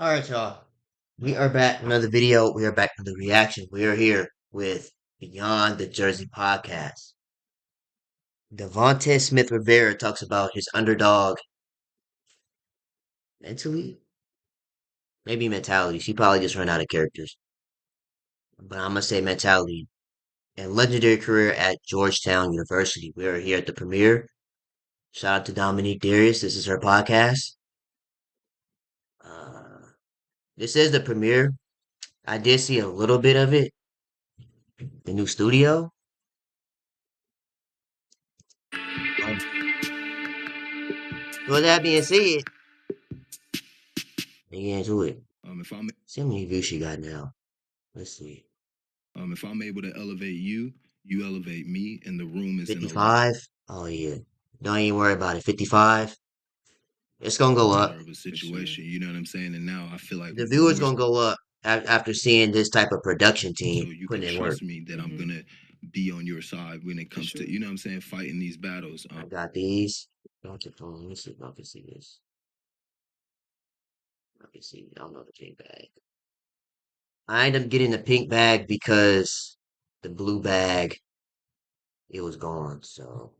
All right, y'all. We are back with another video. We are back with the reaction. We are here with Beyond the Jersey podcast. Devontae Smith Rivera talks about his underdog mentally, maybe mentality. She probably just ran out of characters, but I'm gonna say mentality and legendary career at Georgetown University. We are here at the premiere. Shout out to Dominique Darius. This is her podcast. Uh, this is the premiere. I did see a little bit of it, the new studio. Um, with that being said, let's get into it. If I'm See how many views she got now. Let's see. if I'm able to elevate you, you elevate me, and the room is in a 55? Oh, yeah. Don't even worry about it. 55? It's going to go up. better of a situation. You know what I'm saying? And now I feel like The more viewers going to go up after seeing this type of production team so you can putting in work. trust me that I'm gonna be on your side when it comes to, you know what I'm saying, fighting these battles. I got these. Don't you phone? Let me see if I can see this. I can see. I don't know the pink bag. I ended up getting the pink bag because the blue bag, it was gone. So,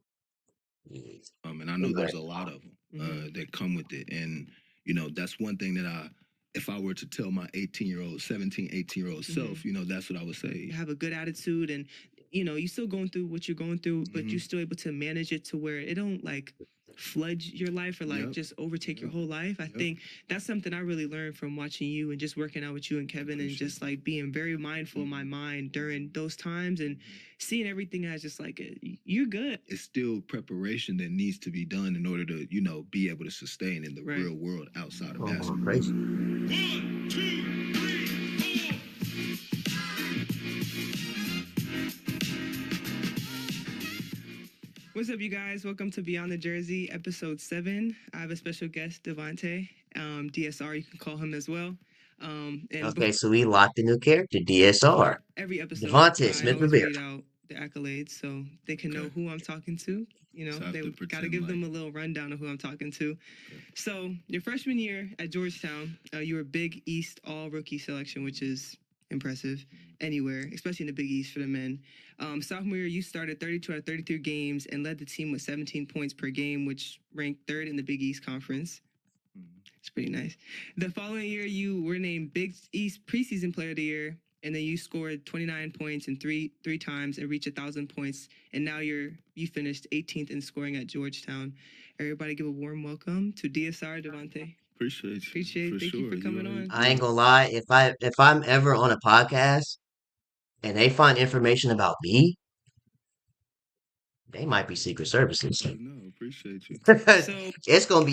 yeah. And I know there's a lot of them that come with it. And, you know, that's one thing that if I were to tell my 18-year-old, 17, 18-year-old self, you know, that's what I would say. Have a good attitude and, you're still going through what you're going through, but you're still able to manage it to where it don't like flood your life or like just overtake your whole life. I think that's something I really learned from watching you and just working out with you and Kevin and just like being very mindful of my mind during those times and seeing everything as just like, you're good. It's still preparation that needs to be done in order to, you know, be able to sustain in the real world outside of basketball. Crazy. 1, 2, 3, 4. What's up, you guys? Welcome to Beyond the Jersey, Episode 7. I have a special guest, Devontae, DSR, you can call him as well. Okay, so we locked a new character, DSR. Every episode, Devontae Smith I always Rivera. read out the accolades so they can know who I'm talking to. You know, So they got to give them a little rundown of who I'm talking to. So your freshman year at Georgetown, you were Big East All-Rookie selection, which is impressive anywhere, especially in the Big East for the men. Sophomore year, you started 32 out of 33 games and led the team with 17 points per game, which ranked third in the Big East Conference. It's pretty nice. The following year, you were named Big East Preseason Player of the Year, and then you scored 29 points in three times and reached 1,000 points. And now you finished 18th in scoring at Georgetown. Everybody, give a warm welcome to DSR Devontae. Appreciate you. Thank you for coming on. I ain't gonna lie, if I'm ever on a podcast and they find information about me, they might be Secret Services. No, appreciate you. So it's gonna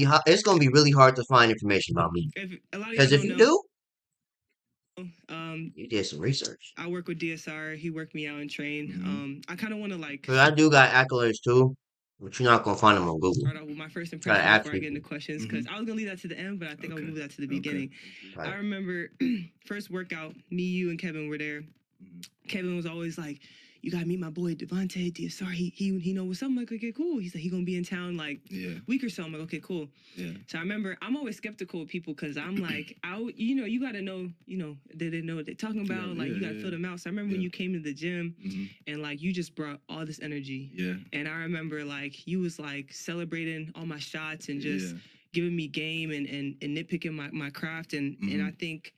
be really hard to find information about me. Because if you do, you did some research. I work with DSR. He worked me out and train. I kind of want to like. Cause I do got accolades too, but you're not gonna find them on Google. Start out with my first impression before I get into questions, because I was gonna leave that to the end, but I think I'll move that to the beginning. Right. I remember first workout, me, you, and Kevin were there. Kevin was always like, "You gotta meet my boy Devontae DSR. He know what's up." I'm like, "Okay, cool." He's like, "He gonna be in town like week or so." I'm like, "Okay, cool." Yeah. So I remember I'm always skeptical of people because I'm like, you gotta know, they know what they're talking about. You gotta fill them out. So I remember when you came to the gym and like you just brought all this energy. Yeah. And I remember like you was like celebrating all my shots and just giving me game and nitpicking my craft and I think.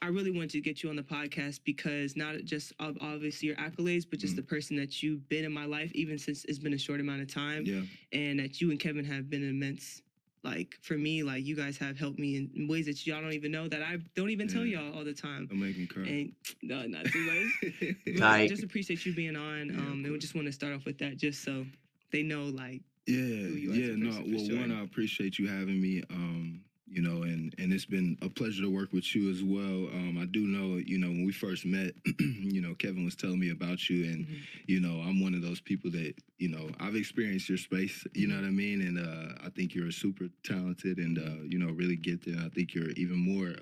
I really wanted to get you on the podcast because not just obviously your accolades, but just the person that you've been in my life, even since it's been a short amount of time. Yeah. And that you and Kevin have been immense. Like, for me, like, you guys have helped me in ways that y'all don't even know that I don't even tell y'all all the time. Don't make me cry. And, no, not too much. Just appreciate you being on. And we just want to start off with that just so they know, like, who you are as a person, for sure. One, I appreciate you having me. You know, and it's been a pleasure to work with you as well. I do know, when we first met, Kevin was telling me about you, and, I'm one of those people that, I've experienced your space, you know what I mean? And I think you're super talented and, really gifted. I think you're even more.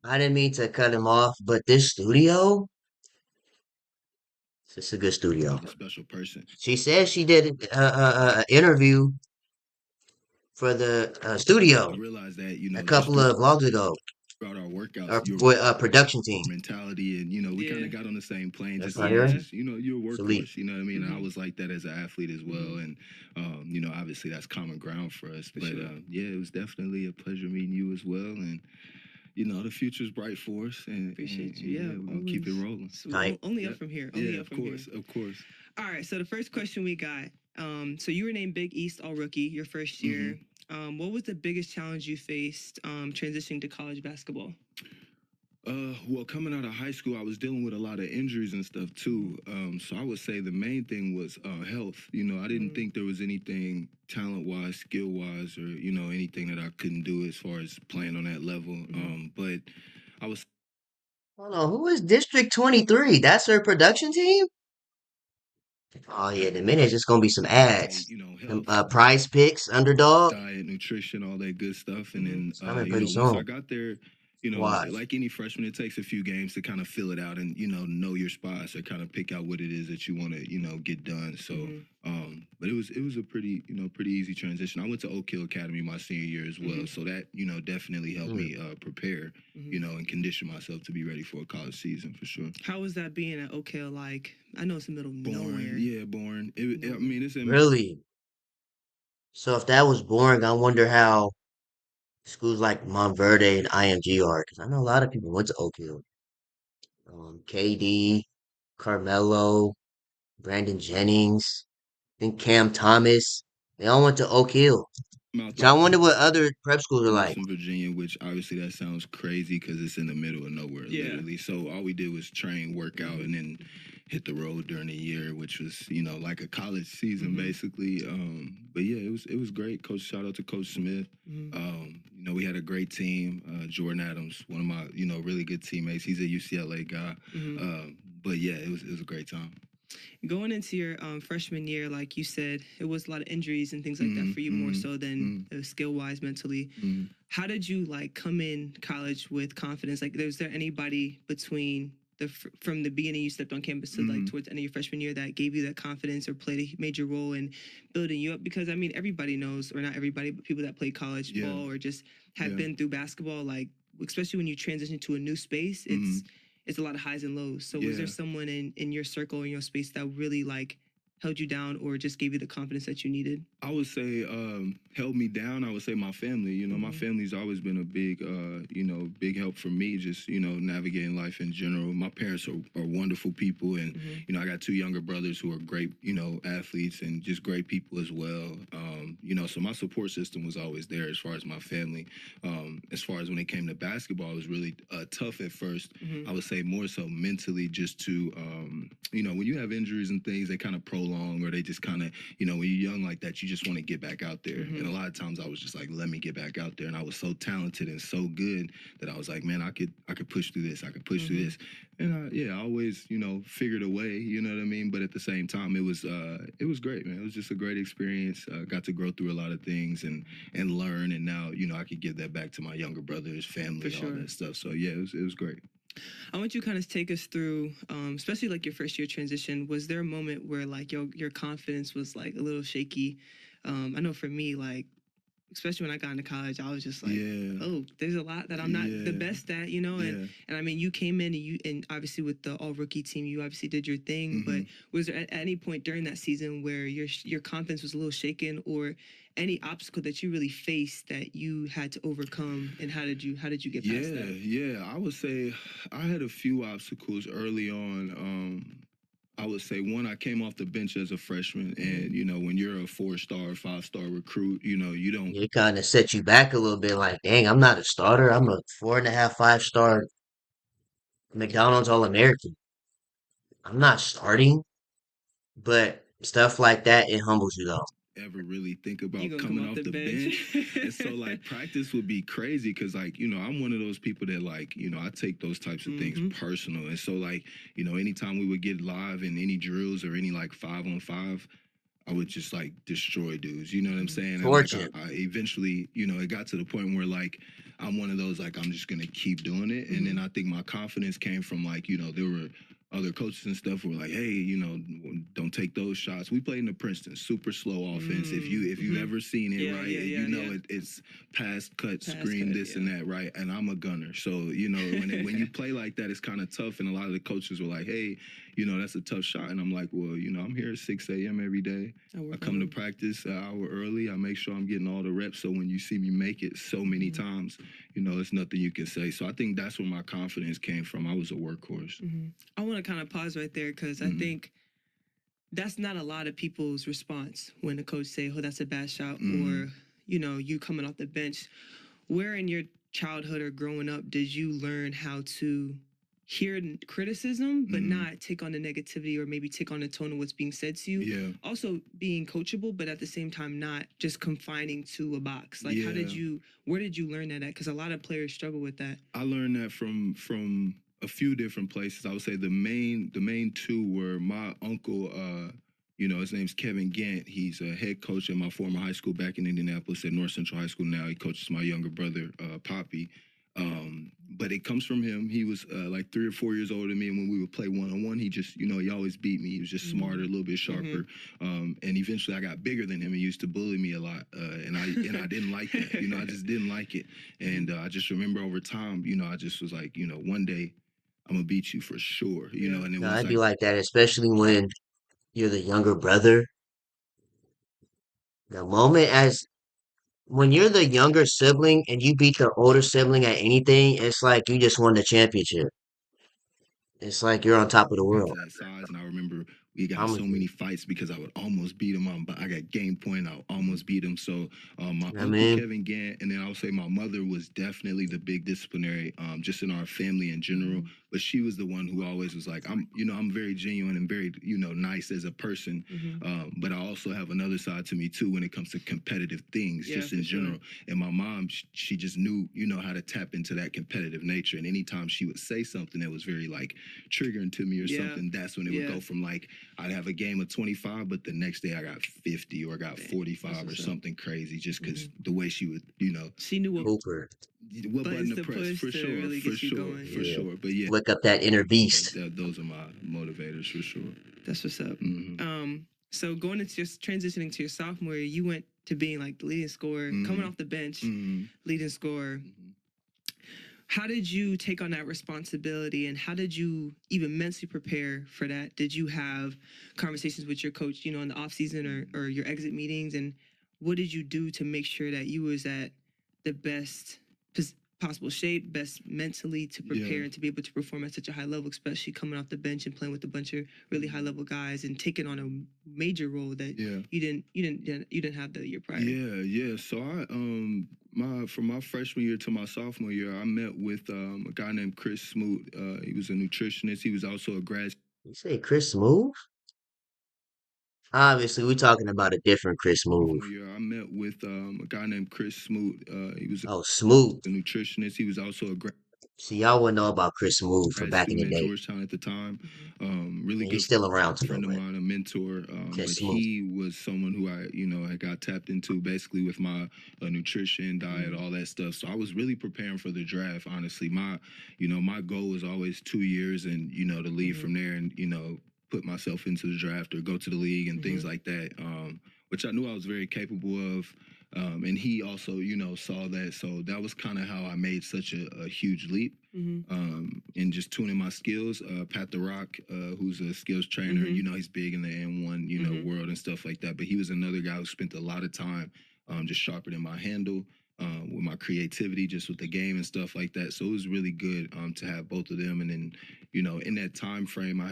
I didn't mean to cut him off, but this studio, it's a good studio. A special person. She said she did an interview for the studio. I realized that, a couple of vlogs ago. throughout our workouts, Or your what production team? mentality, and we kind of got on the same plane. That's Just right here. you're a Salute. workhorse. You know what I mean? And I was like that as an athlete as well, and obviously that's common ground for us. But yeah, it was definitely a pleasure meeting you as well, and the future's bright for us. And Appreciate you. and Yeah, we're gonna keep it rolling. Tight. Only up from here. Only up from here. Of course. All right. So the first question we got. So you were named Big East All Rookie your first year. What was the biggest challenge you faced transitioning to college basketball? Well, coming out of high school, I was dealing with a lot of injuries and stuff too. So I would say the main thing was health. I didn't think there was anything talent-wise, skill-wise, or anything that I couldn't do as far as playing on that level. But I was. Hold on, who is District 23? That's their production team? Oh yeah, the minute just gonna be some ads. Them, Health, prize picks, underdog. diet, nutrition, all that good stuff. And then, It's coming pretty once I soon. got there, Watch. like any freshman, it takes a few games to kind of fill it out and, know your spots or kind of pick out what it is that you want to, get done. So, but it was a pretty, pretty easy transition. I went to Oak Hill Academy my senior year as well. So that, definitely helped me prepare, and condition myself to be ready for a college season for sure. How was that being at Oak Hill? Like, I know it's the middle of nowhere. Yeah, boring. I mean, it's in Really? So if that was boring, I wonder how schools like Montverde and IMG are, because I know a lot of people went to Oak Hill. KD, Carmelo, Brandon Jennings, I think Cam Thomas. They all went to Oak Hill. So I wonder what other prep schools are like. in Virginia, which obviously that sounds crazy because it's in the middle of nowhere, literally. So all we did was train, work out, and then hit the road during the year, which was like a college season basically. But yeah, it was great. Shout out to Coach Smith. We had a great team. Jordan Adams, one of my really good teammates. He's a UCLA guy. But yeah, it was a great time. Going into your freshman year, like you said, it was a lot of injuries and things like that for you, more so than skill-wise, mentally. How did you come in college with confidence? Like, was there anybody between from the beginning you stepped on campus to towards the end of your freshman year that gave you that confidence or played a major role in building you up? Because I mean, everybody knows, or not everybody, but people that play college ball or just have been through basketball, like especially when you transition to a new space, it's a lot of highs and lows. So was there someone in your circle, in your space that really held you down or just gave you the confidence that you needed? I would say held me down. I would say my family. My family's always been a big, big help for me. Just navigating life in general. My parents are wonderful people, and I got two younger brothers who are great, athletes and just great people as well. So my support system was always there as far as my family. As far as when it came to basketball, it was really tough at first. I would say more so mentally, just to when you have injuries and things, they kind of prolong, or they just kind of when you're young like that, you just want to get back out there. And a lot of times I was just like, let me get back out there. And I was so talented and so good that I was like, man, I could push through this. I could push through this. And I always, figured a way, you know what I mean? But at the same time, it was great, man. It was just a great experience. Got to grow through a lot of things and learn. And now, I could give that back to my younger brothers, family, all that stuff. So yeah, it was great. I want you to kind of take us through, especially your first year transition. Was there a moment where your confidence was a little shaky? I know for me, especially when I got into college, I was just oh, there's a lot that I'm not the best at, and I mean, you came in and obviously with the all rookie team, you obviously did your thing, but was there at any point during that season where your confidence was a little shaken, or any obstacle that you really faced that you had to overcome, and how did you get past that? Yeah, I would say I had a few obstacles early on. I would say one, I came off the bench as a freshman, and when you're a 4-star, 5-star recruit, you don't. It kind of set you back a little bit. Like, dang, I'm not a starter. I'm a 4.5, 5-star McDonald's All American. I'm not starting, but stuff like that, it humbles you though. Ever really think about coming off the bench. And so practice would be crazy because I'm one of those people that I take those types of things personal. And so anytime we would get live in any drills or any 5-on-5, I would just destroy dudes, you know what I'm saying? And I eventually, it got to the point where I'm one of those I'm just gonna keep doing it. And then I think my confidence came from there were other coaches and stuff were like, hey, you know, don't take those shots. We played in the Princeton, super slow offense. If you've ever seen it, right, you know it's pass, cut, screen, this and that, right? And I'm a gunner, so you know when you play like that, it's kind of tough. And a lot of the coaches were like, hey, you know, that's a tough shot. And I'm like, well, you know, I'm here at 6 a.m. every day. I come to practice an hour early. I make sure I'm getting all the reps. So when you see me make it so many times, you know, it's nothing you can say. So I think that's where my confidence came from. I was a workhorse. I want to kind of pause right there because I think that's not a lot of people's response when a coach say, "Oh, that's a bad shot," or you know, you coming off the bench. Where in your childhood or growing up did you learn how to hear criticism but not take on the negativity or maybe take on the tone of what's being said to you? Yeah. Also being coachable, but at the same time not just confining to a box. Like where did you learn that at? Because a lot of players struggle with that. I learned that from a few different places. I would say the main two were my uncle. You know, his name's Kevin Gant. He's a head coach at my former high school back in Indianapolis at North Central High School. Now he coaches my younger brother, Poppy. But it comes from him. He was like 3 or 4 years older than me, and when we would play one-on-one, he just, you know, he always beat me. He was just smarter, a little bit sharper. And eventually I got bigger than him. He used to bully me a lot, and I didn't like that. You know, I just didn't like it. And I just remember over time, you know, I just was like, you know, one day I'm gonna beat you for sure. You know, and it No, was I'd be like, like that, especially when you're the younger brother. The moment as when you're the younger sibling and you beat the older sibling at anything, it's like you just won the championship. It's like you're on top of the got to world. that size, and I remember we got I'm so with you. many fights because I would almost beat him. But I got game point. I almost beat him. So my I uncle mean, Kevin Gant, and then I would say my mother was definitely the big disciplinary, just in our family in general. But she was the one who always was like, I'm very genuine and very, you know, nice as a person. But I also have another side to me too when it comes to competitive things, just in general. And my mom, she just knew, you know, how to tap into that competitive nature. And anytime she would say something that was very like triggering to me or something, that's when it would go from like I'd have a game of 25, but the next day I got 50 or I got 45 or something crazy, just because the way she would, you know, She knew Hooper. what button to press for sure, really for get you sure, going. for sure. But yeah, Wake up that inner beast. those are my motivators for sure. That's what's up. So going into just transitioning to your sophomore year, you went to being like the leading scorer, coming off the bench, leading scorer. How did you take on that responsibility and how did you even mentally prepare for that? Did you have conversations with your coach, you know, in the off season or your exit meetings? And what did you do to make sure that you was at the best possible shape, best mentally to prepare and to be able to perform at such a high level, especially coming off the bench and playing with a bunch of really high level guys and taking on a major role that you didn't have the year prior? Yeah. So from my freshman year to my sophomore year, I met with a guy named Chris Smoot. He was a nutritionist. He was also a grad. You say Chris Move? Obviously, we're talking about a different Chris Move. Sophomore year, I met with a guy named Chris Smoot. He was Oh, Smooth. a nutritionist. He was also a See, y'all wouldn't know about Chris Move from grad back in the student at day. Georgetown at the time. Really And he's good still around too, friend of but mine, a mentor. But Chris Smooth. he was someone who I, you know, I got tapped into basically with my nutrition, diet, all that stuff. So I was really preparing for the draft. Honestly, my goal was always 2 years, and you know, to leave from there, and you know, put myself into the draft or go to the league and things like that. Which I knew I was very capable of. And he also, you know, saw that. So that was kind of how I made such a huge leap in just tuning my skills. Pat the Rock, who's a skills trainer, you know, he's big in the N1, you know, world and stuff like that. But he was another guy who spent a lot of time just sharpening my handle. With my creativity, just with the game and stuff like that. So it was really good to have both of them. And then, you know, in that time frame, I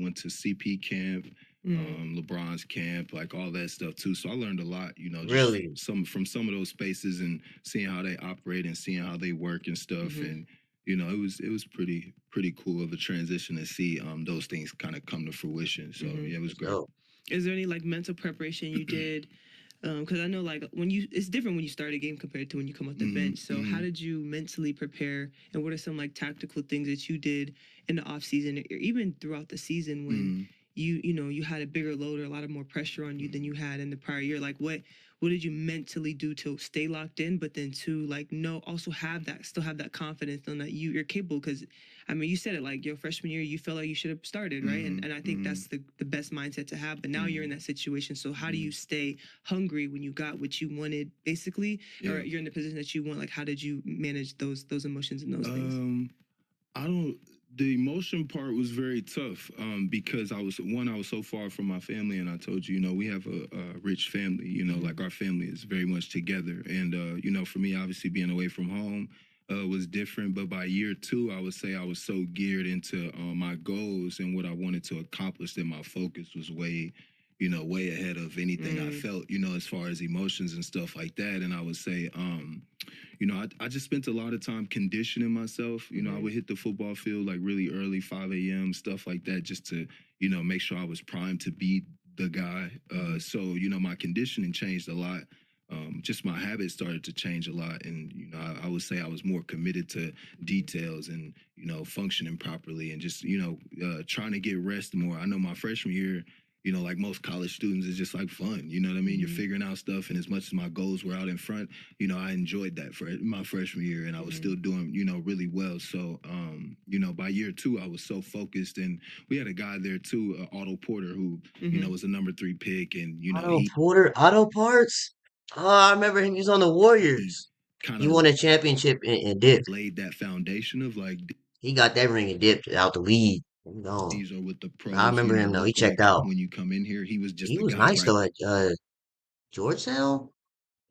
went to CP camp, LeBron's camp, like all that stuff too. So I learned a lot, you know, just Really? from some of those spaces and seeing how they operate and seeing how they work and stuff. And you know, it was pretty cool of a transition to see those things kind of come to fruition. So yeah, it was great. Oh, Is there any like mental preparation you did? Because I know like it's different when you start a game compared to when you come off the bench. So how did you mentally prepare, and what are some like tactical things that you did in the off season or even throughout the season when you know you had a bigger load or a lot of more pressure on you than you had in the prior year? Like what did you mentally do to stay locked in, but then to like also still have that confidence on that you're capable? Because I mean, you said it like your freshman year, you felt like you should have started, right? And I think that's the best mindset to have. But now you're in that situation. So how do you stay hungry when you got what you wanted, basically, or you're in the position that you want? Like, how did you manage those emotions and those things? I don't. The emotion part was very tough because I was so far from my family, and I told you, we have a rich family. Like our family is very much together, and for me, obviously being away from home was different. But by year 2, I would say I was so geared into my goals and what I wanted to accomplish that my focus was way ahead of anything I felt, as far as emotions and stuff like that. And I would say, I just spent a lot of time conditioning myself. I would hit the football field like really early, 5 a.m., stuff like that, just to, make sure I was primed to be the guy. So, my conditioning changed a lot. Just my habits started to change a lot. And, I would say I was more committed to details and, functioning properly and just, trying to get rest more. I know my freshman year, like most college students, it's just like fun. You know what I mean? You're figuring out stuff. And as much as my goals were out in front, I enjoyed that for my freshman year, and I was still doing, really well. So, by year 2, I was so focused. And we had a guy there too, Otto Porter, who, was a number 3 pick. And, Otto Porter, Auto Parts. Oh, I remember him. He was on the he Warriors. kind He of won a championship and dipped. laid that foundation of like, He got that ring and dipped out the league. No, these are with the I pros, remember him though. He look checked like out. when you come in here. He was just He the was guy nice right though at Georgetown.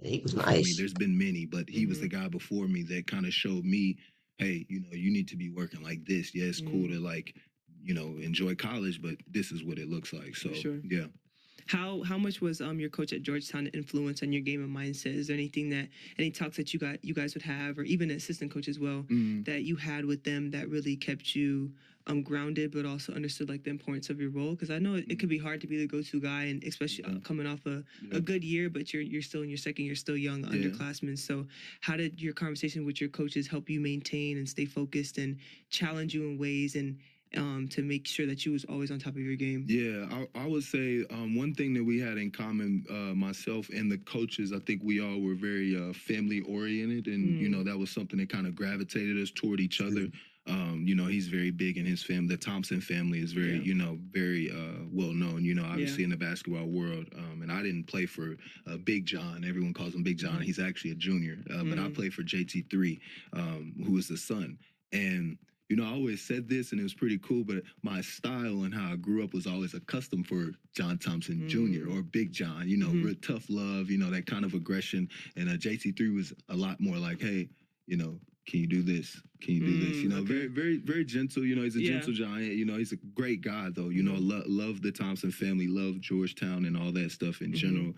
He was before me. nice. There's been many, but he was the guy before me that kind of showed me, hey, you need to be working like this. Yeah, it's cool to like, enjoy college, but this is what it looks like. So yeah. How much was your coach at Georgetown influence on your game and mindset? Is there anything that any talks that you guys would have, or even an assistant coach as well, that you had with them that really kept you grounded, but also understood like the importance of your role? Because I know it could be hard to be the go-to guy, and especially coming off a good year, but you're still in your second year, still young underclassmen. So how did your conversation with your coaches help you maintain and stay focused and challenge you in ways and to make sure that you was always on top of your game? Yeah, I would say one thing that we had in common, myself and the coaches, I think we all were very family oriented, and that was something that kind of gravitated us toward each other. He's very big in his family. The Thompson family is very, very well known. Obviously in the basketball world. And I didn't play for Big John. Everyone calls him Big John. He's actually a junior, but I played for JT3, who is the son. And I always said this, and it was pretty cool, but my style and how I grew up was always accustomed for John Thompson Jr. or Big John, real tough love, that kind of aggression. And JT3 was a lot more like, hey, can you do this? Can you do this? Very, very, very gentle. He's a gentle giant. He's a great guy, though. Love the Thompson family, love Georgetown and all that stuff in general.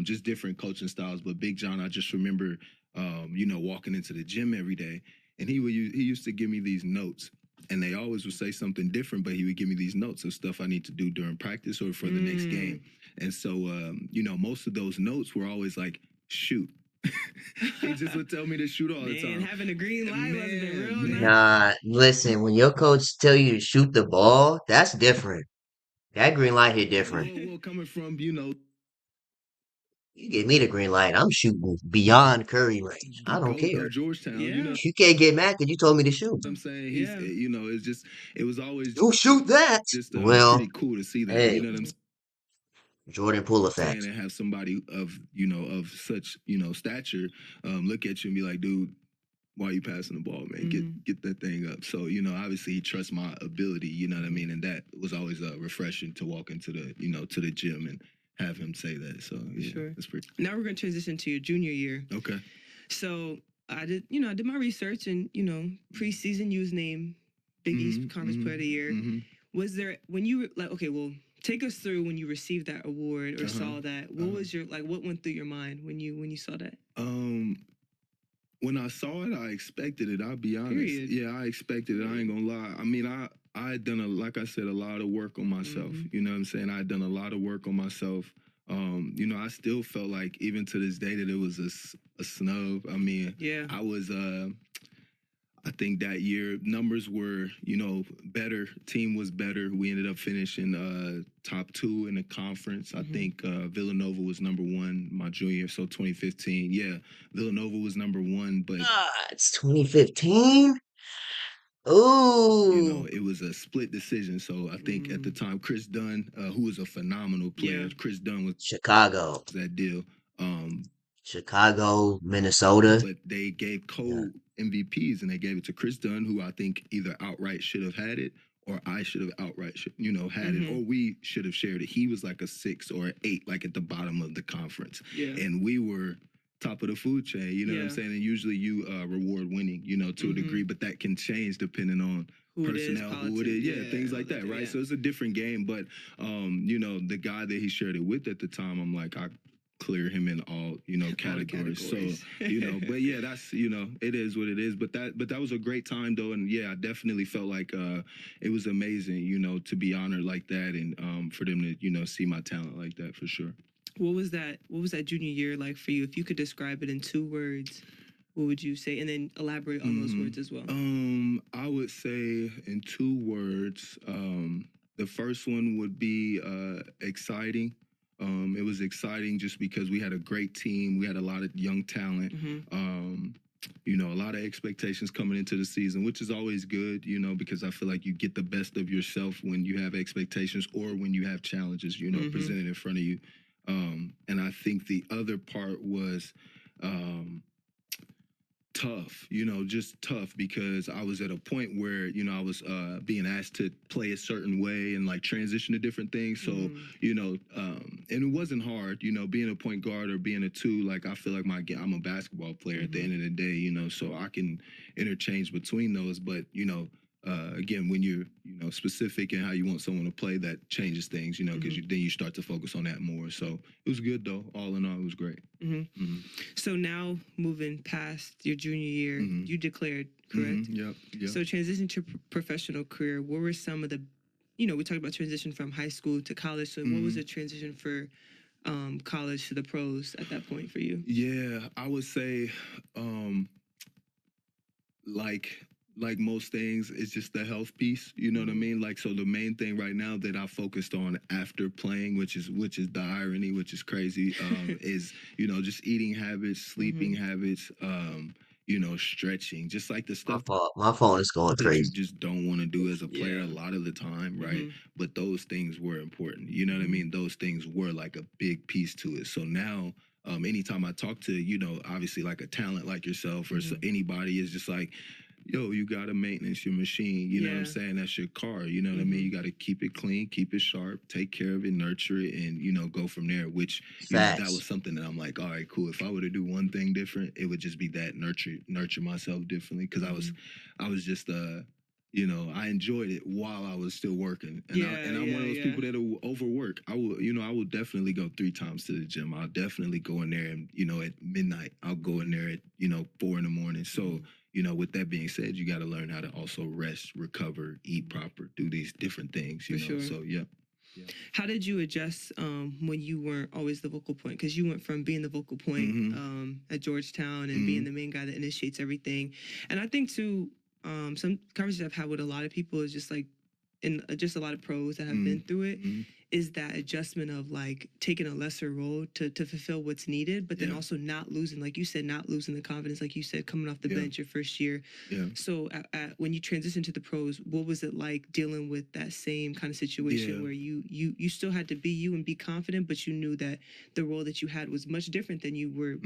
Just different coaching styles. But Big John, I just remember, walking into the gym every day, and he used to give me these notes, and they always would say something different, but he would give me these notes of stuff I need to do during practice or for the next game. And so, most of those notes were always like, shoot. He just would tell me to shoot all the time. Having a green light wasn't real. Nah, listen, when your coach tell you to shoot the ball, that's different. That green light hit different. Well, coming from, You give me the green light, I'm shooting beyond Curry range. I the don't GOAT care. of Georgetown, You can't get mad because you told me to shoot. what I'm saying? He's, it was always You shoot that. just Well, pretty cool to see that. hey, You know what I'm Jordan Poole saying? effect. And have somebody of, of such, stature look at you and be like, dude, why are you passing the ball, man? Get that thing up. So, obviously he trusts my ability, you know what I mean? And that was always refreshing to walk into the, to the gym and have him say that. So, yeah, that's pretty. Now we're going to transition to your junior year. Okay. So I did my research, and, preseason you was named Big East Conference Player of the Year. Was there, when you were like, okay, well, take us through when you received that award or saw that. What was your, like, what went through your mind when you saw that? When I saw it, I expected it. I'll be honest. Period. Yeah, I expected it. I ain't gonna lie. I mean, I had done like I said, a lot of work on myself. You know what I'm saying? I had done a lot of work on myself. I still felt like even to this day that it was a snub. I mean, I was I think that year numbers were, better. Team was better. We ended up finishing top 2 in the conference. I think Villanova was number 1 my junior year, so 2015. Yeah, Villanova was number 1, but Ah, it's 2015. Ooh, it was a split decision. So I think at the time, Chris Dunn, who was a phenomenal player, Chris Dunn was Chicago, that deal. Um, Chicago, Minnesota. but they gave Yeah. co-MVPs and they gave it to Chris Dunn, who I think either outright should have had it or I should have outright, had it, or we should have shared it. He was like a 6 or an 8, like at the bottom of the conference. Yeah. And we were top of the food chain, you know what I'm saying? And usually you reward winning, to a degree, but that can change depending on personnel, who it is, things like that, right? So it's a different game, but the guy that he shared it with at the time, I'm like, I clear him in all categories. So but yeah, that's it is what it is. But that was a great time though, and yeah, I definitely felt like it was amazing, to be honored like that, and for them to see my talent like that for sure. What was that junior year like for you? If you could describe it in 2 words, what would you say? And then elaborate on those words as well. I would say in 2 words, the first one would be exciting. It was exciting just because we had a great team. We had a lot of young talent. A lot of expectations coming into the season, which is always good, because I feel like you get the best of yourself when you have expectations or when you have challenges, presented in front of you. And I think the other part was tough, just tough because I was at a point where, I was being asked to play a certain way and like transition to different things. So, and it wasn't hard, being a point guard or being a 2, like I feel like I'm a basketball player at the end of the day, so I can interchange between those. But, again, when you're, specific in how you want someone to play, that changes things, because then you start to focus on that more. So it was good though. All in all, it was great. So now moving past your junior year, you declared, correct? Yep. So transition to professional career, what were some of the, we talked about transition from high school to college. So what was the transition for college to the pros at that point for you? Yeah, I would say like most things, it's just the health piece. You know what I mean? Like, so the main thing right now that I focused on after playing, which is the irony, which is crazy, is just eating habits, sleeping habits, stretching, just like the stuff. My phone is going That you crazy. just don't want to do as a player a lot of the time, right? But those things were important. You know what I mean? Those things were like a big piece to it. So now, anytime I talk to, obviously like a talent like yourself or anybody, is just like, yo, you gotta maintenance your machine. You know what I'm saying? That's your car. You know what I mean? You gotta keep it clean, keep it sharp, take care of it, nurture it, and go from there. Which that Facts. was something that I'm like, all right, cool. If I were to do one thing different, it would just be that nurture myself differently. Because I was just I enjoyed it while I was still working, and I'm one of those people that'll overwork. I will definitely go 3 times to the gym. I'll definitely go in there, and at midnight, I'll go in there at 4 in the morning. So. With that being said, you got to learn how to also rest, recover, eat proper, do these different things, For sure. So, yeah. How did you adjust when you weren't always the vocal point? Because you went from being the vocal point at Georgetown and being the main guy that initiates everything. And I think, too, some conversations I've had with a lot of people is just like, and just a lot of pros that have been through it, is that adjustment of like taking a lesser role to fulfill what's needed, but then also not losing, like you said, not losing the confidence, like you said, coming off the bench your first year. So when you transitioned to the pros, what was it like dealing with that same kind of situation where you still had to be you and be confident, but you knew that the role that you had was much different than you were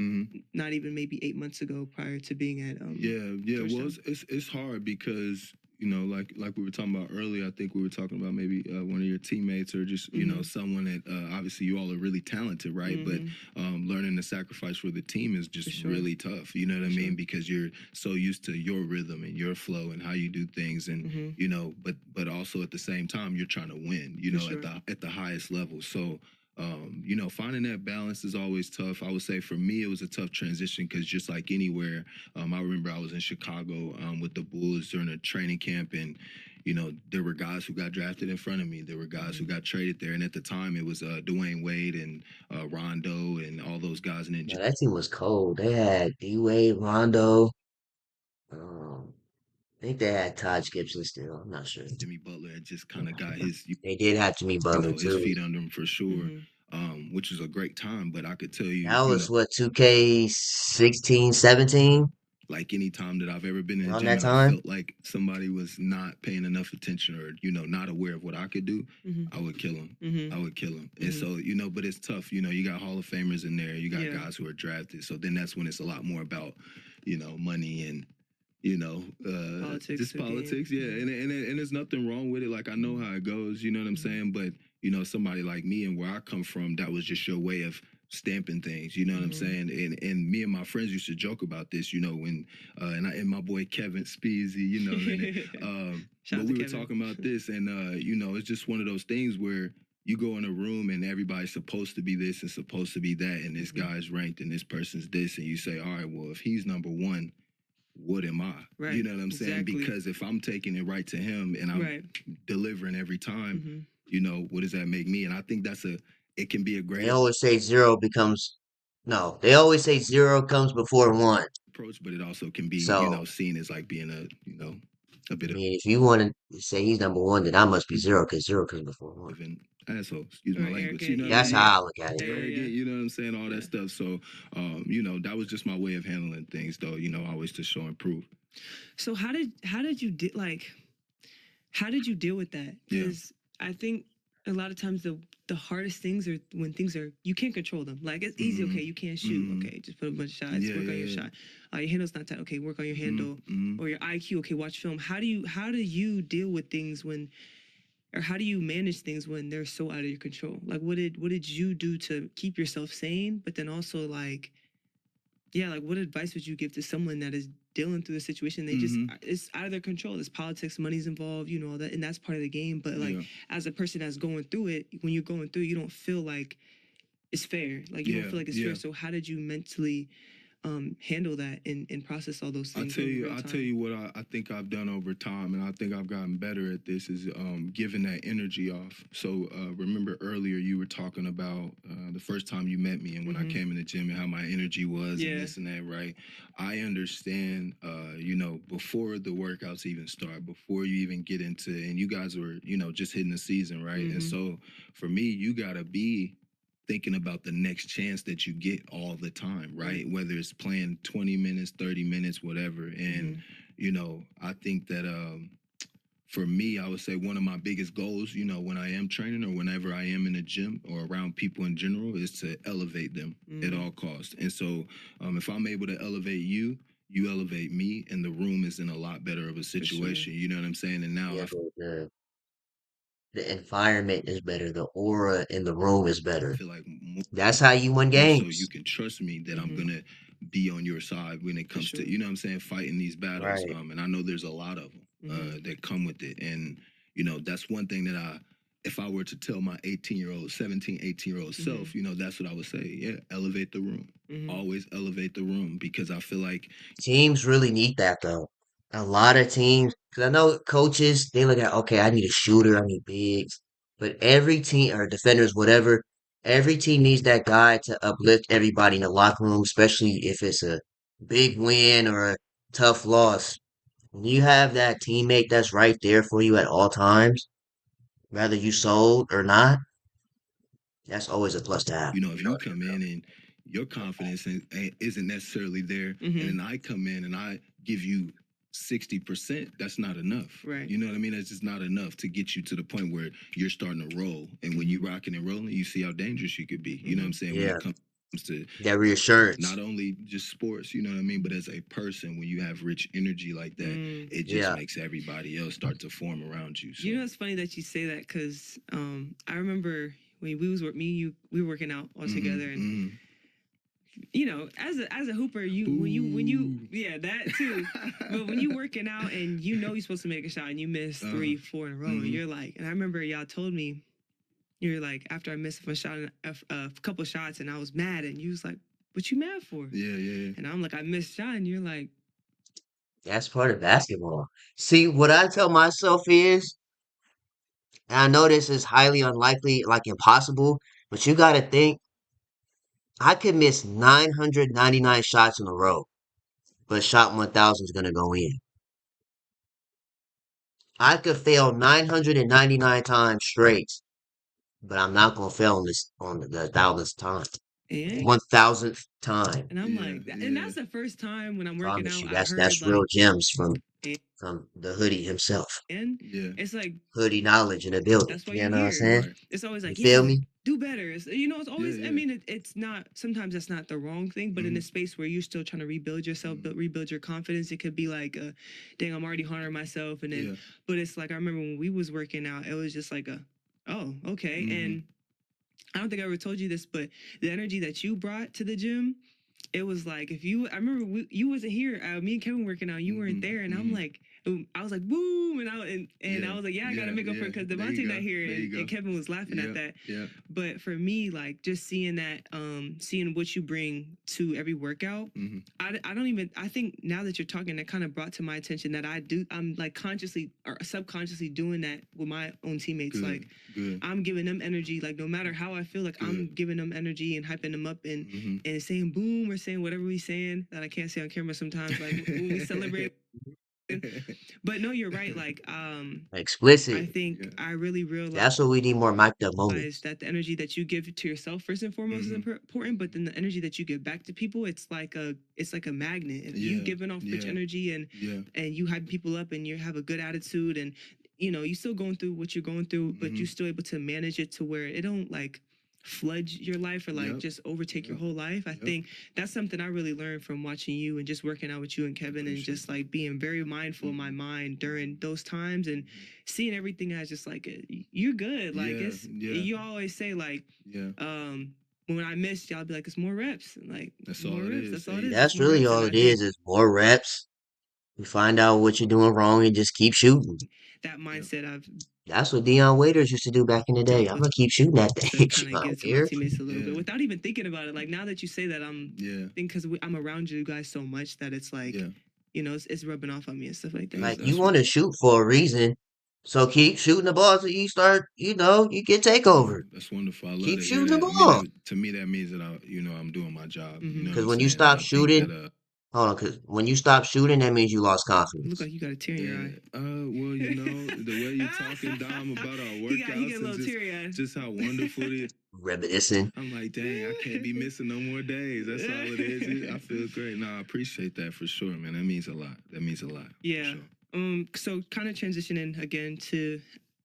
not even maybe 8 months ago prior to being at Well, it's hard because like we were talking about earlier, I think we were talking about maybe one of your teammates or just, someone that obviously you all are really talented, right? But learning to sacrifice for the team is just really tough, you know what I mean? Because you're so used to your rhythm and your flow and how you do things. And, but also at the same time, you're trying to win, at the highest level. So, finding that balance is always tough. I would say for me, it was a tough transition because just like anywhere, I remember I was in Chicago with the Bulls during a training camp, and there were guys who got drafted in front of me. There were guys who got traded there, and at the time it was Dwayne Wade and Rondo and all those guys. And Yeah, that team was cold. They had D Wade, Rondo. Um, I think they had Todd Gibson still. I'm not sure. Jimmy Butler had just kind of got his, They did have Jimmy Butler his too. feet under him for sure, which was a great time. But I could tell you, That was what 2K16, 17 like any time that I've ever been in the around gym that and I time. felt like somebody was not paying enough attention or, not aware of what I could do, I would kill them. I would kill them. And so, but it's tough. You got Hall of Famers in there. You got guys who are drafted. So then that's when it's a lot more about, money and, just politics. Yeah. And there's nothing wrong with it. Like, I know how it goes, you know what I'm saying? But, somebody like me and where I come from, that was just your way of stamping things, you know what I'm saying? And me and my friends used to joke about this, when and my boy Kevin Speezy, but we were talking about this, and it's just one of those things where you go in a room and everybody's supposed to be this and supposed to be that, and this guy's ranked and this person's this, and you say, all right, well, if he's number one, what am I? Right. You know what I'm saying? Exactly. Because if I'm taking it right to him and I'm delivering every time, what does that make me? And I think it can be a great They always say zero becomes no. They always say zero comes before one. approach, but it also can be, So seen as like being a I bit of mean, if you want to say he's number one, then I must be zero because zero comes before one. an asshole. Excuse my language. You know what I That's mean? how I look at it. Arrogant, you know what I'm saying? All that stuff. So, that was just my way of handling things, though. Always to show and prove. So how did you how did you deal with that? Because I think a lot of times the hardest things are when things are you can't control them. Like it's easy, okay, you can't shoot, okay, just put a bunch of shots, work on your shot. Your handle's not tight, okay, work on your handle, or your IQ, okay, watch film. How do you deal with things when, or how do you manage things when they're so out of your control? Like what did you do to keep yourself sane, but then also like what advice would you give to someone that is dealing through the situation? They just it's out of their control. There's politics, money's involved, all that, and that's part of the game. But like as a person that's going through it, when you're going through, you don't feel like it's fair. Like you don't feel like it's fair. So how did you mentally handle that and process all those things? I tell you what I think I've done over time, and I think I've gotten better at this, is giving that energy off. So remember earlier you were talking about the first time you met me and when I came in the gym and how my energy was and this and that, right? I understand, before the workouts even start, before you even get into, and you guys were, just hitting the season, right? And so for me, you gotta be thinking about the next chance that you get all the time, right? Whether it's playing 20 minutes, 30 minutes, whatever. And, I think that for me, I would say one of my biggest goals, when I am training or whenever I am in the gym or around people in general, is to elevate them at all costs. And so if I'm able to elevate you, you elevate me, and the room is in a lot better of a situation. You know what I'm saying? And now The environment is better. The aura in the room is better. feel like That's how you win more so you games. can trust me that I'm gonna be on your side when it comes to, what I'm saying, fighting these battles. Right. And I know there's a lot of them that come with it. And, that's one thing that if I were to tell my 18-year-old, 17, 18-year-old self, that's what I would say. Yeah, elevate the room. Always elevate the room, because I feel like Teams really need that though. A lot of teams, because I know coaches, they look at, okay, I need a shooter, I need bigs. But every team, or defenders, whatever, every team needs that guy to uplift everybody in the locker room, especially if it's a big win or a tough loss. When you have that teammate that's right there for you at all times, whether you sold or not, that's always a plus to have. if you come in and your confidence isn't necessarily there, and then I come in and I give you 60%, that's not enough. Right. You know what I mean? That's just not enough to get you to the point where you're starting to roll. And when you're rocking and rolling, you see how dangerous you could be. You know what I'm saying? When Yeah, it comes to that reassurance. not only just sports, you know what I mean, but as a person, when you have rich energy like that, it just Yeah. makes everybody else start to form around you. So. It's funny that you say that, because I remember when we were working out all together, and as a hooper, when you that too, but when you working out and you're supposed to make a shot and you miss 3, 4 in a row, and you're like, and I remember y'all told me, you're like, after I missed a shot, a couple shots, and I was mad, and you was like, what you mad for? Yeah. And I'm like, I missed shot, and you're like, That's part of basketball. See, what I tell myself is, and I know this is highly unlikely, like impossible, but you got to think I could miss 999 shots in a row, but shot 1000 is going to go in. I could fail 999 times straight, but I'm not gonna fail on this on the thousandth time. And 1,000th time. and I'm like, and that's the first time when I'm working Promise out, you, I heard that's real like, gems and from the hoodie himself. it's like Hoodie knowledge in the building. that's why You you're know what I'm here. saying? Right. It's always You like, feel yeah, me? do better. It's, you know, it's always. Yeah, I yeah. mean, it's not. Sometimes that's not the wrong thing, but in a space where you're still trying to rebuild yourself, rebuild your confidence, it could be like, dang, I'm already harming myself, and then, Yeah. but it's like I remember when we was working out, it was just like oh, okay, and I don't think I ever told you this, but the energy that you brought to the gym, it was like if you, I remember you wasn't here. Me and Kevin working out, you weren't there, and I'm like, I was like, boom, and I was like, yeah, I gotta make up for it because Devontae not here, and Kevin was laughing at that. Yeah. But for me, like just seeing that, seeing what you bring to every workout, I don't even. I think now that you're talking, that kind of brought to my attention that I'm like consciously or subconsciously doing that with my own teammates. Good, like good. I'm giving them energy. Like no matter how I feel, like Good. I'm giving them energy and hyping them up and saying boom or saying whatever we saying that I can't say on camera sometimes. Like when we celebrate. But no, you're right. Like I Explicit. think I really realized That's what we need more mic'd up moments. that the energy that you give to yourself first and foremost is important, but then the energy that you give back to people, it's like a magnet. If you giving off rich energy and you hype people up and you have a good attitude and you know you still going through what you're going through, but you're still able to manage it to where it don't like flood your life or like just overtake your whole life. I think that's something I really learned from watching you and just working out with you and Kevin and just like being very mindful of my mind during those times and seeing everything as just like you're good. Like you always say like when I missed, y'all be like, it's more reps. Like that's more all it reps. is. That's all it is. That's It's more really reps. And all I it think is more reps. You find out what you're doing wrong and just keep shooting. that mindset I've That's what Dion Waiters used to do back in the day. dealt I'm with gonna keep shooting that to thing. kind I of give don't to my care. teammates a little bit without even thinking about it. Like now that you say that, I'm because I'm around you guys so much that it's like, you know, it's rubbing off on me and stuff like that. Like So. you want to shoot for a reason, so keep shooting the ball till you start. You know, you get takeover. That's wonderful. I love Keep to hear shooting the that. I mean, ball. to me, that means that I'm doing my job. You know what Because I'm when you saying? And stop I think shooting, that hold on. Because when you stop shooting, that means you lost You look confidence. like you got a tear in your eye. Well, you know, the way you're talking, Dom, about our workouts and just how wonderful it is. Reminiscing. I'm like, dang, I can't be missing no more days. That's all it is. I feel great. No, I appreciate that for sure, man. That means a lot. That means a lot. Yeah. Sure. So kind of transitioning again to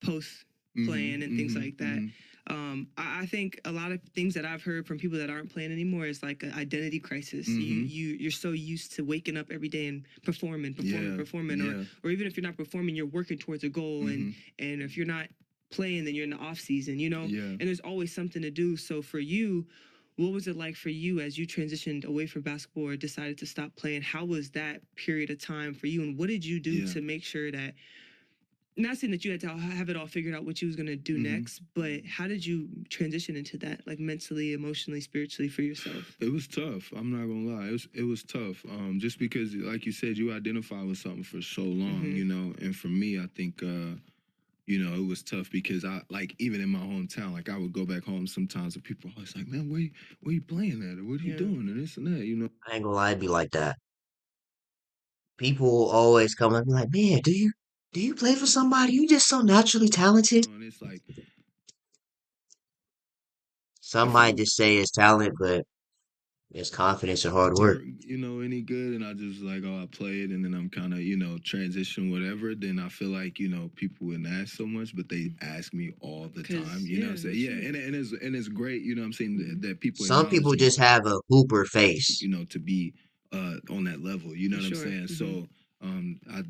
post playing and things like that. I think a lot of things that I've heard from people that aren't playing anymore is like an identity crisis. You're so used to waking up every day and performing, or even if you're not performing, you're working towards a goal, and if you're not playing, then you're in the off season, you know. And there's always something to do. So for you, what was it like for you as you transitioned away from basketball or decided to stop playing? How was that period of time for you, and what did you do to make sure that? Not saying that you had to have it all figured out what you was gonna do next, but how did you transition into that, like mentally, emotionally, spiritually for yourself? It was tough. I'm not gonna lie. It was tough. Just because, like you said, you identify with something for so long, you know. And for me, I think, you know, it was tough because I like even in my hometown, like I would go back home sometimes and people are always like, man, where you playing at? Or what are you doing? And this and that, you know. I ain't gonna lie, it'd be like that. People will always come up and be like, man, do you play for somebody? You just so naturally talented. And it's like Some might just say it's talent, but it's confidence and hard work. you know, any good, and I just like, oh, I played, and then I'm kind of, you know, transition whatever. Then I feel like, you know, people wouldn't ask so much, but they ask me all the time. You know what I'm saying? Yeah, and it's great. You know what I'm saying that people Some acknowledge people me, just have a hooper face. you know, to be on that level. You know what I'm saying? So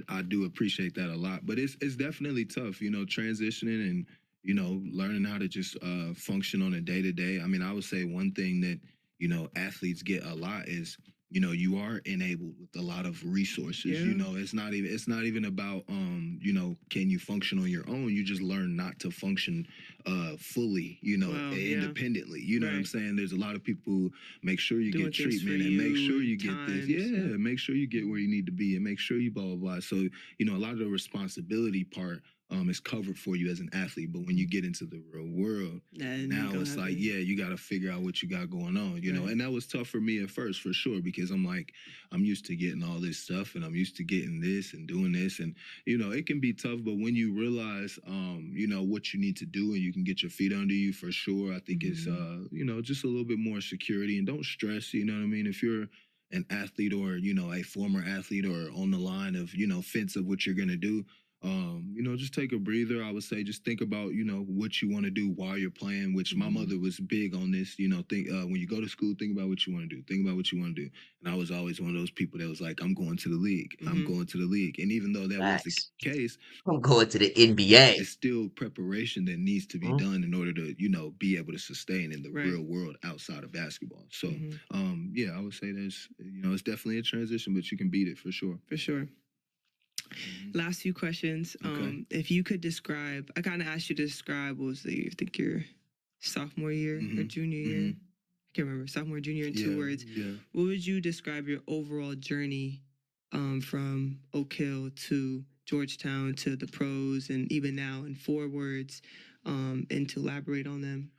I do appreciate that a lot, but it's definitely tough. You know, transitioning and you know learning how to just function on a day to day. I mean, I would say one thing that you know athletes get a lot is you know you are enabled with a lot of resources. You know, it's not even about you know can you function on your own. You just learn not to function fully, you know, independently. You know what I'm saying? There's a lot of people who make sure you get treatment and make sure you get this. Make sure you get where you need to be and make sure you blah blah blah. So, you know, a lot of the responsibility part is covered for you as an athlete. But when you get into the real world, now it's like, yeah, you got to figure out what you got going on, you know? And that was tough for me at first, for sure, because I'm like, I'm used to getting all this stuff and I'm used to getting this and doing this. And, you know, it can be tough, but when you realize, you know, what you need to do and you can get your feet under you, for sure, I think it's, you know, just a little bit more security and don't stress, you know what I mean? If you're an athlete or, you know, a former athlete or on the line of, you know, fence of what you're going to do, you know, just take a breather. I would say just think about, you know, what you want to do while you're playing, which my mother was big on this, you know, think when you go to school, think about what you want to do. Think about what you want to do. And I was always one of those people that was like, I'm going to the league. I'm going to the league. And even though that was the Facts. case, I'm going to the NBA. it's still preparation that needs to be done in order to, you know, be able to sustain in the real world outside of basketball. So, yeah, I would say there's, you know, it's definitely a transition, but you can beat it for sure. For sure. Last few questions. If you could describe, I kind of asked you to describe, what was the, I think your sophomore year or junior year? I can't remember, sophomore, junior in 2 words. What would you describe your overall journey from Oak Hill to Georgetown to the pros and even now in 4 words, and to elaborate on them?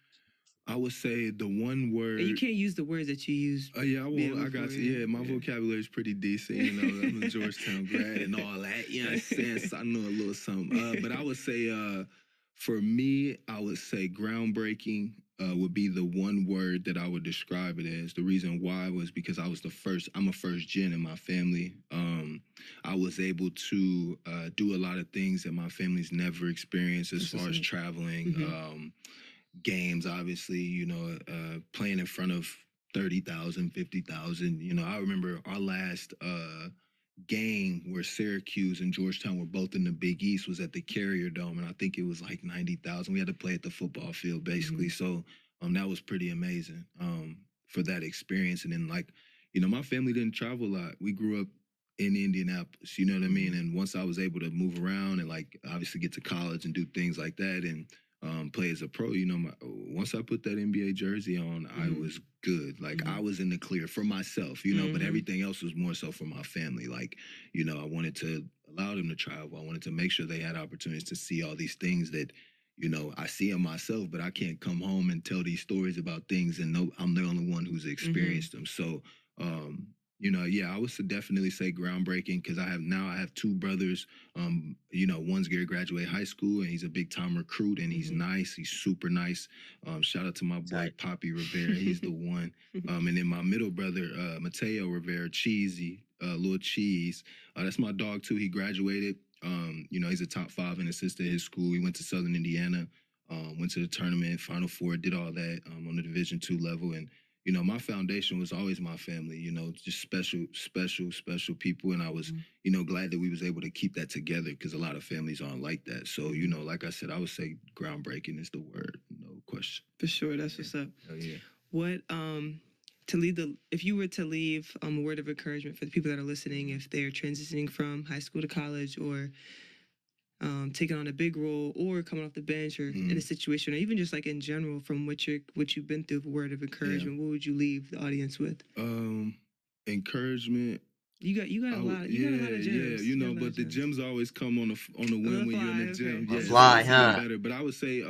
I would say the one word. And you can't use the words that you use. Oh yeah, I won't. I got you. Yeah, my vocabulary is pretty decent. You know, I'm a Georgetown grad and all that. You know what I'm saying? So I know a little something. But I would say, for me, I would say groundbreaking would be the one word that I would describe it as. The reason why was because I was the first. I'm a first gen in my family. I was able to do a lot of things that my family's never experienced as far as traveling. Games, obviously, you know, playing in front of 30,000, 50,000. You know, I remember our last game where Syracuse and Georgetown were both in the Big East was at the Carrier Dome, and I think it was like 90,000. We had to play at the football field, basically. So that was pretty amazing for that experience. And then, like, you know, my family didn't travel a lot. We grew up in Indianapolis, you know what I mean? And once I was able to move around and, like, obviously get to college and do things like that and play as a pro, you know, once I put that NBA jersey on, I was good. Like, I was in the clear for myself, you know, but everything else was more so for my family. Like, you know, I wanted to allow them to travel. I wanted to make sure they had opportunities to see all these things that, you know, I see them myself, but I can't come home and tell these stories about things and know I'm the only one who's experienced them. So, you know, yeah, I would definitely say groundbreaking because I have 2 brothers. You know, one's Gary graduated high school and he's a big time recruit and he's nice. He's super nice. Shout out to my boy Poppy Rivera. He's the one. And then my middle brother, Mateo Rivera, Cheesy, Little Cheese. That's my dog too. He graduated. You know, he's a top 5 in assist at his school. He went to Southern Indiana, went to the tournament, Final Four, did all that on the Division II level. And you know, my foundation was always my family, you know, just special people. And I was, you know, glad that we was able to keep that together because a lot of families aren't like that. So, you know, like I said, I would say groundbreaking is the word, no question. For sure, that's what's up. Hell yeah. What, if you were to leave a word of encouragement for the people that are listening, if they're transitioning from high school to college or taking on a big role or coming off the bench or in a situation or even just like in general from what you've been through, a word of encouragement, what would you leave the audience with? Encouragement. You got a lot of gems. Yeah, you know, but the gems always come on the win when you're in the gym. Okay. Yeah, Fly, it's huh? even better. But I would say,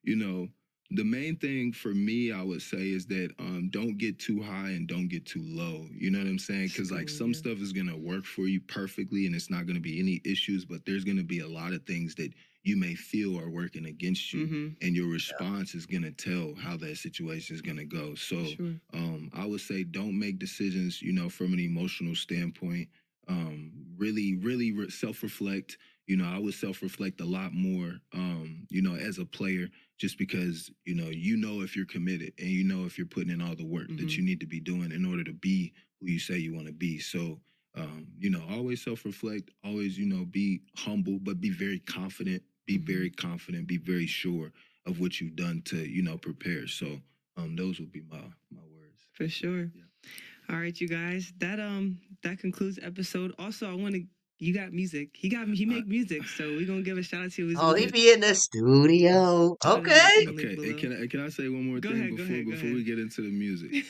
you know, the main thing for me, I would say, is that don't get too high and don't get too low. You know what I'm saying? Because like some stuff is gonna work for you perfectly, and it's not gonna be any issues. But there's gonna be a lot of things that you may feel are working against you, and your response is gonna tell how that situation is gonna go. So, I would say don't make decisions, you know, from an emotional standpoint. Really self-reflect. You know, I would self-reflect a lot more, you know, as a player, just because, you know if you're committed and you know if you're putting in all the work that you need to be doing in order to be who you say you want to be. So, you know, always self-reflect, always, you know, be humble, but be very confident, be very confident, be very sure of what you've done to, you know, prepare. So, those would be my words. For sure. Yeah. All right, you guys. That concludes the episode. Also, you got music. He make music, so we're gonna give a shout out to his Oh, he music. be in the studio. Okay. Okay. Can I say one more thing before we get into the music?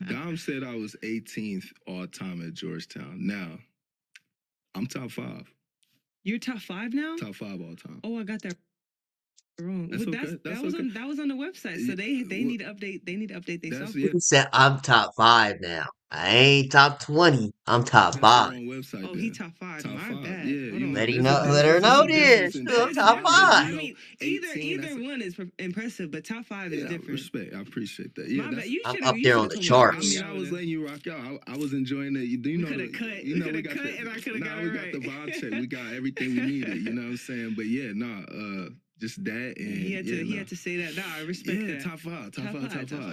Dom said I was 18th all time at Georgetown. Now, I'm top 5. You're top 5 now? Top 5 all time. Oh, I got that wrong. That's Well, okay. That's that was on the website, so they need to update. They need to update their That's software. He said I'm top 5 now. I ain't top 20. I'm top That's the 5. wrong website. Oh, then. he top 5. Top My 5. bad. Yeah, Hold you on. know, Let her know difference this. in I'm that. top different. 5. I mean, 18, either one is impressive, but top 5 is Yeah, different. respect. I appreciate that. Yeah, My bad. that's. You I'm should up have. there on the told me to rock out. charts. I was letting you rock out. I was enjoying it. You We know, could have cut. you We know, could we have got cut, the, and I could have got nah, it we right. got the vibe check. We got everything we needed. You know what I'm saying? But yeah, just that and He had to say that. Nah, I respect yeah, that. top 5.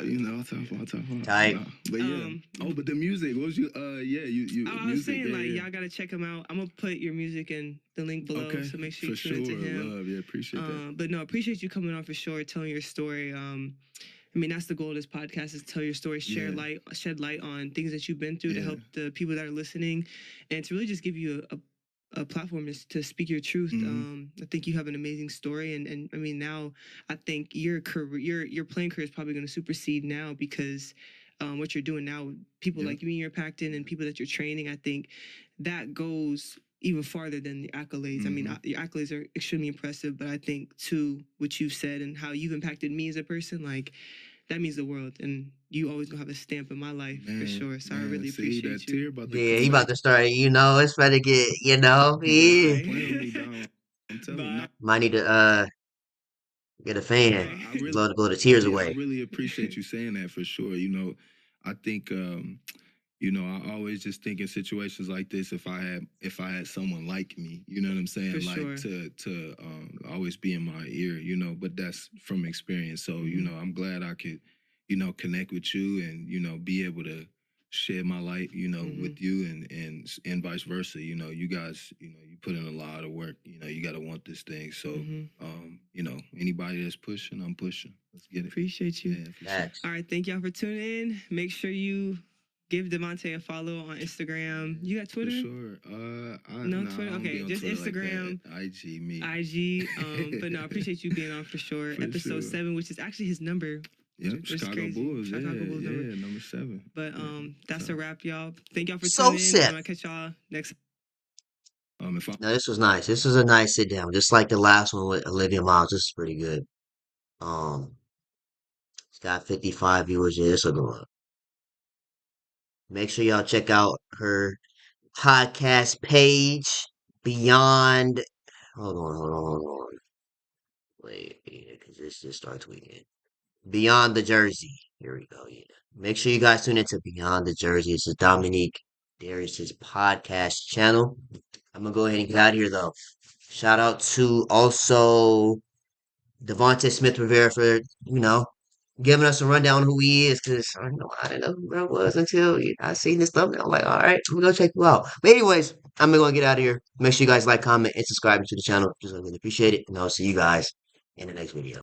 You know, top 5. Type. Nah, but yeah. But the music. What was you? Yeah, you. I was saying y'all gotta check him out. I'm gonna put your music in the link below, Okay, so make sure you for tune into sure. him. Love, yeah, appreciate that. But no, appreciate you coming on for sure, telling your story. I mean, that's the goal of this podcast: is tell your story, shed light on things that you've been through to help the people that are listening, and to really just give you a platform to speak your truth. I think you have an amazing story, and I mean now I think your career, your playing career is probably going to supersede now because what you're doing now, people like you you're impacting, and people that you're training. I think that goes even farther than the accolades. I mean, your accolades are extremely impressive, but I think too what you've said and how you've impacted me as a person, like that means the world, and you always gonna have a stamp in my life for sure. So I really appreciate you. Yeah, he about to start. You know, it's about to get. You know, he I'm telling you. might need to get a fan. I really Blow the tears I away. really appreciate you saying that for sure. You know, I think I always just think in situations like this, if I had someone like me, you know what I'm saying, For like sure. to always be in my ear, you know. But that's from experience. So you know, I'm glad I could, connect with you and be able to shed my light, with you and vice versa. You know, you guys, you put in a lot of work. You know, you got to want this thing. So anybody that's pushing, I'm pushing. Let's get it. Appreciate you. Yeah, for sure. All right, thank y'all for tuning in. Make sure you give Devontae a follow on Instagram. You got Twitter? For sure. No Twitter. Okay, just Twitter Instagram. Like IG me. IG. But no, I appreciate you being on for sure. Episode 7, which is actually his number. Yep, Chicago Bulls. Chicago Bulls number. Number 7. But that's a wrap, y'all. Thank y'all for So tuning in. set. I'm gonna catch y'all next. No, this was nice. This was a nice sit down, just like the last one with Olivia Miles. This is pretty good. It's got 55 viewers. Yeah, this will go up. Make sure y'all check out her podcast page. Beyond. Hold on. Wait, because this just starts tweaking. Beyond the Jersey. Here we go. Yeah. Make sure you guys tune into Beyond the Jersey. It's a Dominique Darius's podcast channel. I'm gonna go ahead and get out of here though. Shout out to also Devontae Smith Rivera for giving us a rundown on who he is, because I didn't know who that was until I seen this thumbnail. I'm like, all right, we're gonna check you out. But anyways, I'm gonna get out of here. Make sure you guys like, comment, and subscribe to the channel. Just really appreciate it, and I'll see you guys in the next video.